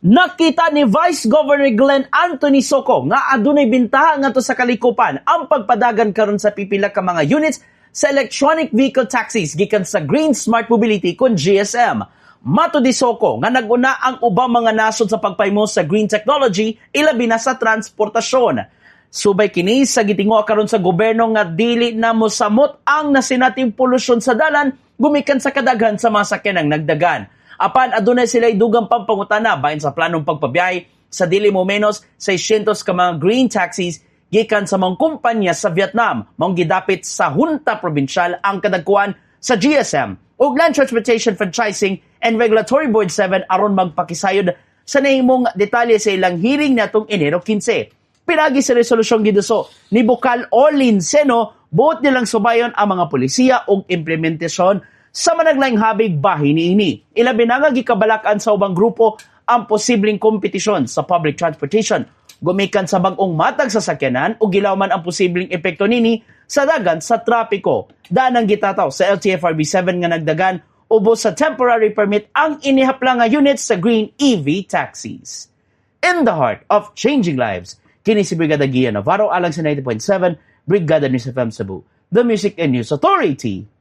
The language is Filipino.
Nakita ni Vice Governor Glenn Anthony Soco nga adunay bintaha ngadto sa kalikupan ang pagpadagan karon sa pipila ka mga units sa electronic vehicle taxis gikan sa Green Smart Mobility kon GSM. Mato di Soco nga naguna ang ubang mga nasod sa pagpaymo sa green technology ilabi na sa transportasyon. Subay kini sa gitinguha karon sa gobyerno nga dili na mosamot ang nasinating polusyon sa dalan gumikan sa kadaghan sa mga sakyanang nagdagan. Apan adunay sila dugang pampangutana bahin sa planong pagpabiyahe sa dili mo menos 600 ka mga green taxis gikan sa mga kumpanya sa Vietnam maong gidapit sa Junta Provincial ang kadagkuan sa GSM ug Land Transportation Franchising and Regulatory Board 7 aron magpakisayod sa nahimong detalye sa ilang hearing natong Enero 15. Pinagi sa resolusyong giduso ni Bukal Olin Seno buot nilang subayon ang mga polisiya ug implementasyon sa managlaing habig bahin niini. Ilabi na nga gikabalakan sa ubang grupo ang posibleng kompetisyon sa public transportation. Gumikan sa bag-ong matag sa sakyanan o gilawman ang posibleng epekto nini sa dagan sa trapiko. Daan ang gitataw sa LTFRB 7 nga nagdagan ubos sa temporary permit ang inihapla nga units sa green EV taxis. In the heart of changing lives, kini si Brigada Gia Navarro alang sa 90.7 Brigada News FM Cebu, the Music and News Authority.